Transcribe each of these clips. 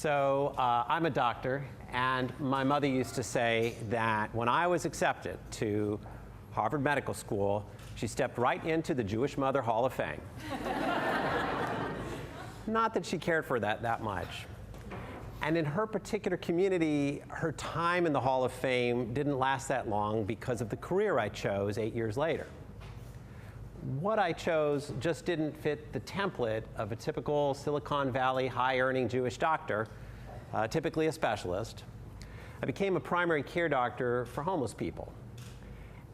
I'm a doctor, and my mother used to say that when I was accepted to Harvard Medical School, she stepped right into the Jewish Mother Hall of Fame. Not that she cared for that much. And in her particular community, her time in the Hall of Fame didn't last that long because of the career I chose 8 years later. What I chose just didn't fit the template of a typical Silicon Valley high-earning Jewish doctor, typically a specialist. I became a primary care doctor for homeless people.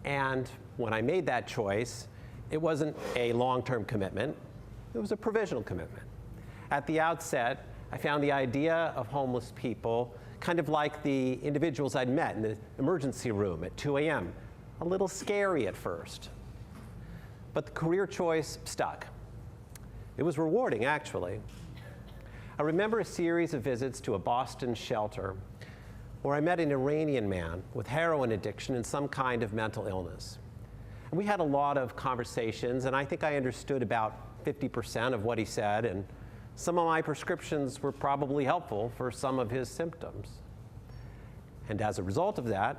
And when I made that choice, it wasn't a long-term commitment, it was a provisional commitment. At the outset, I found the idea of homeless people kind of like the individuals I'd met in the emergency room at 2 a.m., a little scary at first. But the career choice stuck. It was rewarding, actually. I remember a series of visits to a Boston shelter where I met an Iranian man with heroin addiction and some kind of mental illness. And we had a lot of conversations, and I think I understood about 50% of what he said, and some of my prescriptions were probably helpful for some of his symptoms. And as a result of that,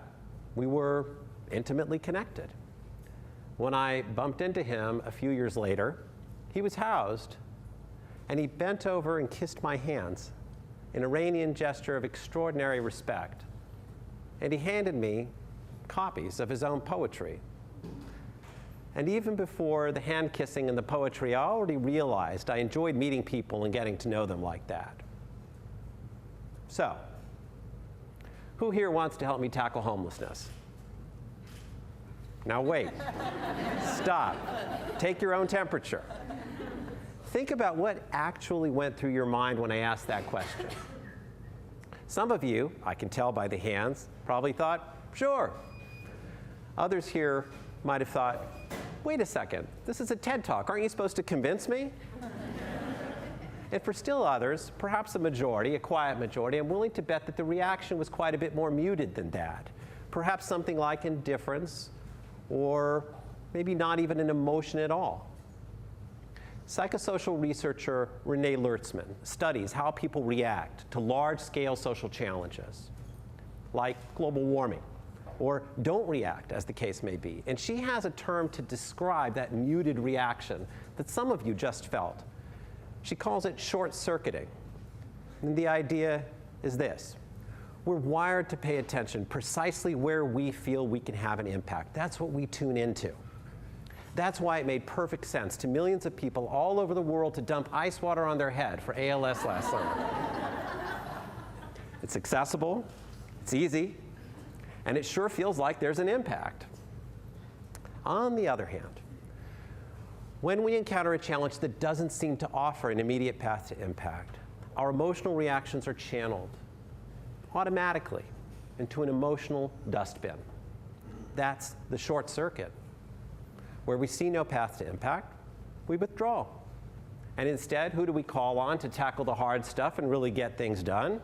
we were intimately connected. When I bumped into him a few years later, he was housed, and he bent over and kissed my hands, an Iranian gesture of extraordinary respect. And he handed me copies of his own poetry. And even before the hand kissing and the poetry, I already realized I enjoyed meeting people and getting to know them like that. So, who here wants to help me tackle homelessness? Now wait, stop, take your own temperature. Think about what actually went through your mind when I asked that question. Some of you, I can tell by the hands, probably thought, sure. Others here might have thought, wait a second, this is a TED Talk, aren't you supposed to convince me? And for still others, perhaps a majority, a quiet majority, I'm willing to bet that the reaction was quite a bit more muted than that. Perhaps something like indifference, or maybe not even an emotion at all. Psychosocial researcher Renee Lertzman studies how people react to large-scale social challenges, like global warming, or don't react, as the case may be. And she has a term to describe that muted reaction that some of you just felt. She calls it short-circuiting. And the idea is this: we're wired to pay attention precisely where we feel we can have an impact. That's what we tune into. That's why it made perfect sense to millions of people all over the world to dump ice water on their head for ALS last summer. It's accessible, it's easy, and it sure feels like there's an impact. On the other hand, when we encounter a challenge that doesn't seem to offer an immediate path to impact, our emotional reactions are channeled automatically into an emotional dustbin. That's the short circuit. Where we see no path to impact, we withdraw. And instead, who do we call on to tackle the hard stuff and really get things done?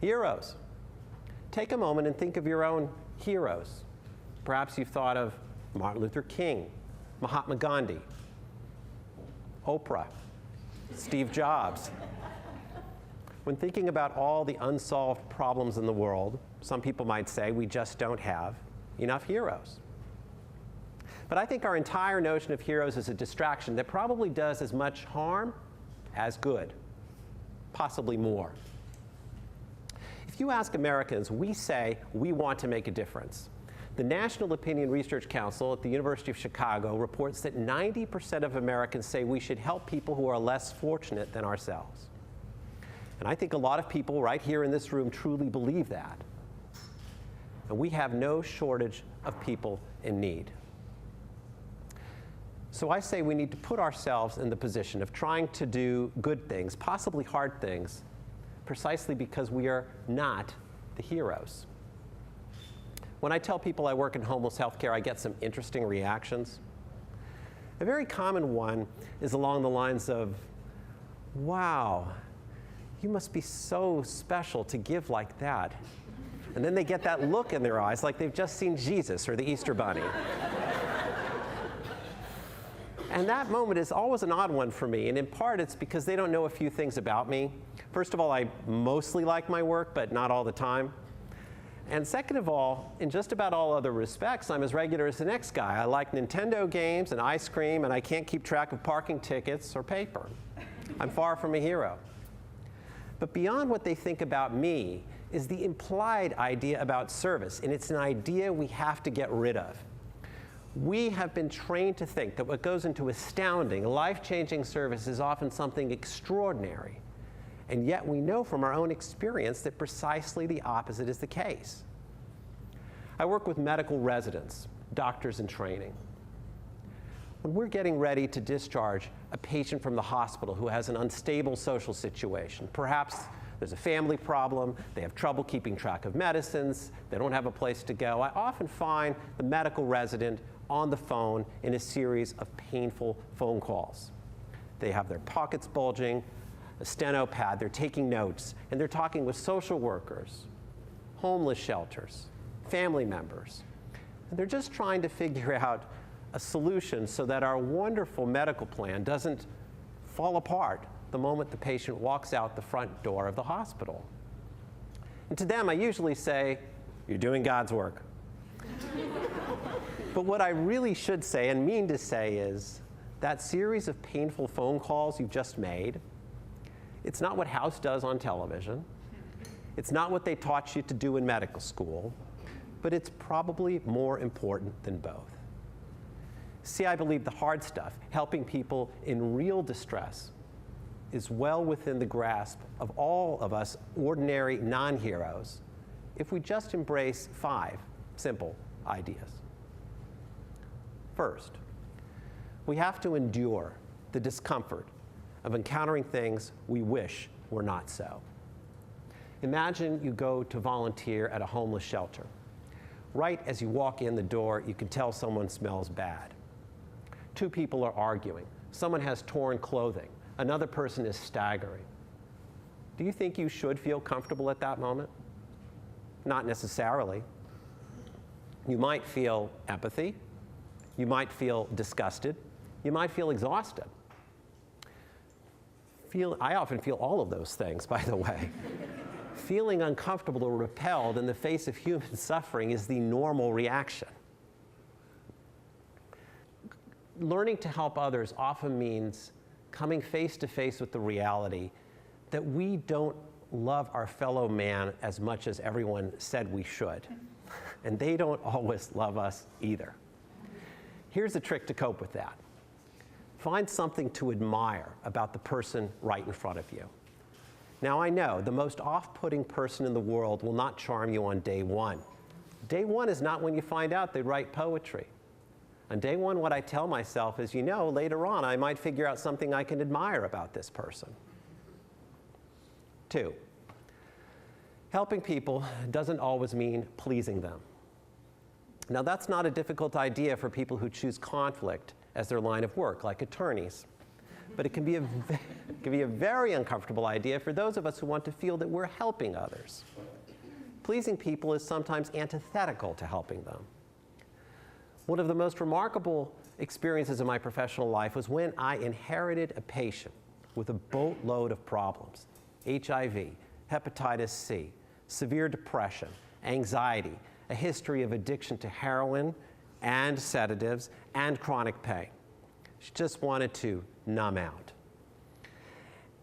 Heroes. Take a moment and think of your own heroes. Perhaps you've thought of Martin Luther King, Mahatma Gandhi, Oprah, Steve Jobs. When thinking about all the unsolved problems in the world, some people might say we just don't have enough heroes. But I think our entire notion of heroes is a distraction that probably does as much harm as good, possibly more. If you ask Americans, we say we want to make a difference. The National Opinion Research Council at the University of Chicago reports that 90% of Americans say we should help people who are less fortunate than ourselves. And I think a lot of people right here in this room truly believe that. And we have no shortage of people in need. So I say we need to put ourselves in the position of trying to do good things, possibly hard things, precisely because we are not the heroes. When I tell people I work in homeless healthcare, I get some interesting reactions. A very common one is along the lines of, wow, you must be so special to give like that. And then they get that look in their eyes like they've just seen Jesus or the Easter Bunny. And that moment is always an odd one for me, and in part it's because they don't know a few things about me. First of all, I mostly like my work, but not all the time. And second of all, in just about all other respects, I'm as regular as the next guy. I like Nintendo games and ice cream, and I can't keep track of parking tickets or paper. I'm far from a hero. But beyond what they think about me is the implied idea about service, and it's an idea we have to get rid of. We have been trained to think that what goes into astounding, life-changing service is often something extraordinary. And yet we know from our own experience that precisely the opposite is the case. I work with medical residents, doctors in training. When we're getting ready to discharge a patient from the hospital who has an unstable social situation, perhaps there's a family problem, they have trouble keeping track of medicines, they don't have a place to go, I often find the medical resident on the phone in a series of painful phone calls. They have their pockets bulging, a steno pad, they're taking notes, and they're talking with social workers, homeless shelters, family members. And they're just trying to figure out a solution so that our wonderful medical plan doesn't fall apart the moment the patient walks out the front door of the hospital. And to them, I usually say, "You're doing God's work." But what I really should say and mean to say is that series of painful phone calls you've just made, it's not what House does on television. It's not what they taught you to do in medical school, but it's probably more important than both. See, I believe the hard stuff, helping people in real distress, is well within the grasp of all of us ordinary non-heroes if we just embrace 5 simple ideas. First, we have to endure the discomfort of encountering things we wish were not so. Imagine you go to volunteer at a homeless shelter. Right as you walk in the door, you can tell someone smells bad. 2 people are arguing. Someone has torn clothing. Another person is staggering. Do you think you should feel comfortable at that moment? Not necessarily. You might feel empathy. You might feel disgusted. You might feel exhausted. I often feel all of those things, by the way. Feeling uncomfortable or repelled in the face of human suffering is the normal reaction. Learning to help others often means coming face to face with the reality that we don't love our fellow man as much as everyone said we should. And they don't always love us either. Here's a trick to cope with that. Find something to admire about the person right in front of you. Now, I know the most off-putting person in the world will not charm you on day 1. Day 1 is not when you find out they write poetry. On day 1, what I tell myself is, later on I might figure out something I can admire about this person. 2, helping people doesn't always mean pleasing them. Now, that's not a difficult idea for people who choose conflict as their line of work, like attorneys. But it can be a very uncomfortable idea for those of us who want to feel that we're helping others. Pleasing people is sometimes antithetical to helping them. One of the most remarkable experiences of my professional life was when I inherited a patient with a boatload of problems: HIV, hepatitis C, severe depression, anxiety, a history of addiction to heroin and sedatives, and chronic pain. She just wanted to numb out.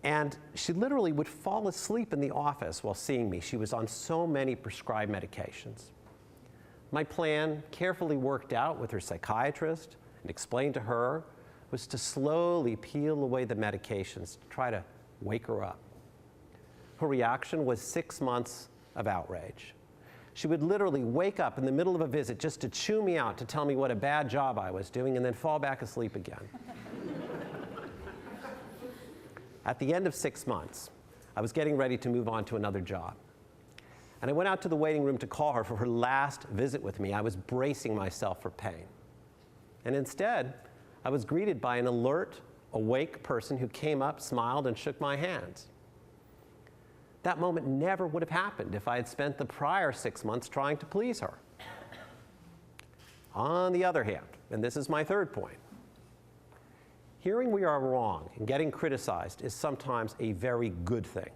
And she literally would fall asleep in the office while seeing me. She was on so many prescribed medications. My plan, carefully worked out with her psychiatrist and explained to her, was to slowly peel away the medications to try to wake her up. Her reaction was 6 months of outrage. She would literally wake up in the middle of a visit just to chew me out, to tell me what a bad job I was doing, and then fall back asleep again. At the end of 6 months, I was getting ready to move on to another job. And I went out to the waiting room to call her for her last visit with me. I was bracing myself for pain. And instead, I was greeted by an alert, awake person who came up, smiled, and shook my hands. That moment never would have happened if I had spent the prior 6 months trying to please her. On the other hand, and this is my third point, Hearing we are wrong and getting criticized is sometimes a very good thing.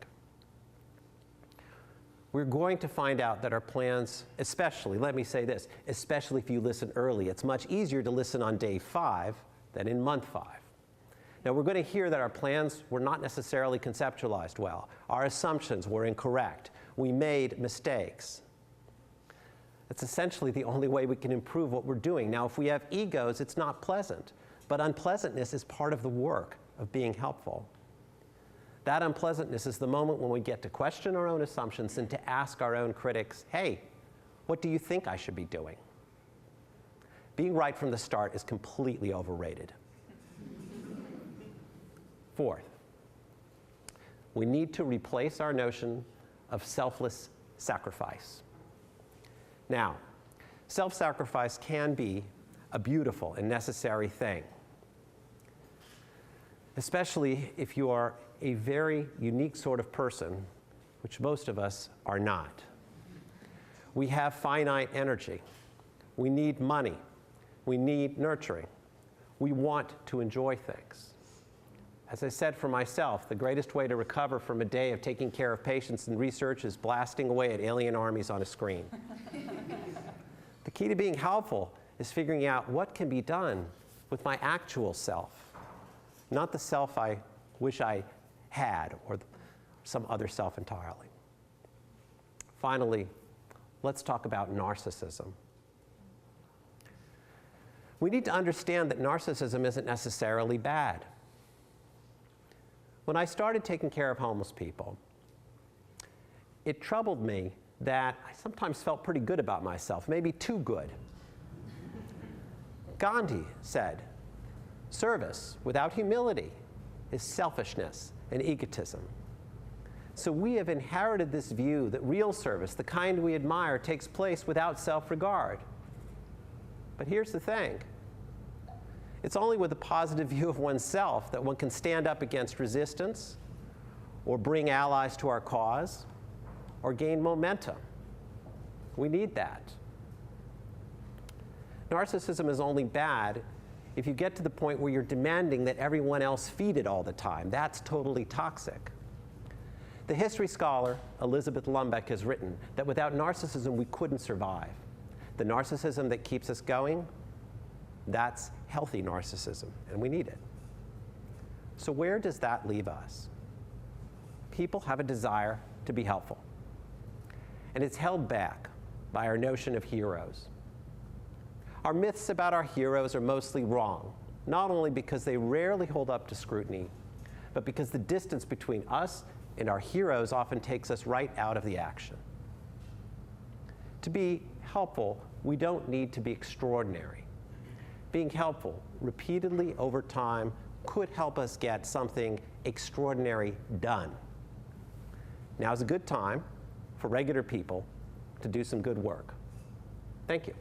We're going to find out that our plans, especially, let me say this, especially if you listen early, it's much easier to listen on day 5 than in month 5. Now, we're going to hear that our plans were not necessarily conceptualized well. Our assumptions were incorrect. We made mistakes. That's essentially the only way we can improve what we're doing. Now, if we have egos, it's not pleasant, but unpleasantness is part of the work of being helpful. That unpleasantness is the moment when we get to question our own assumptions and to ask our own critics, hey, what do you think I should be doing? Being right from the start is completely overrated. Fourth, we need to replace our notion of selfless sacrifice. Now, self-sacrifice can be a beautiful and necessary thing, especially if you are a very unique sort of person, which most of us are not. We have finite energy. We need money. We need nurturing. We want to enjoy things. As I said for myself, the greatest way to recover from a day of taking care of patients and research is blasting away at alien armies on a screen. The key to being helpful is figuring out what can be done with my actual self, not the self I wish I had or some other self entirely. Finally, let's talk about narcissism. We need to understand that narcissism isn't necessarily bad. When I started taking care of homeless people, it troubled me that I sometimes felt pretty good about myself, maybe too good. Gandhi said, "Service without humility is selfishness and egotism." So we have inherited this view that real service, the kind we admire, takes place without self-regard. But here's the thing. It's only with a positive view of oneself that one can stand up against resistance or bring allies to our cause or gain momentum. We need that. Narcissism is only bad if you get to the point where you're demanding that everyone else feed it all the time. That's totally toxic. The history scholar Elizabeth Lumbeck has written that without narcissism we couldn't survive. The narcissism that keeps us going, that's healthy narcissism, and we need it. So where does that leave us? People have a desire to be helpful, and it's held back by our notion of heroes. Our myths about our heroes are mostly wrong, not only because they rarely hold up to scrutiny, but because the distance between us and our heroes often takes us right out of the action. To be helpful, we don't need to be extraordinary. Being helpful repeatedly over time could help us get something extraordinary done. Now's a good time for regular people to do some good work. Thank you.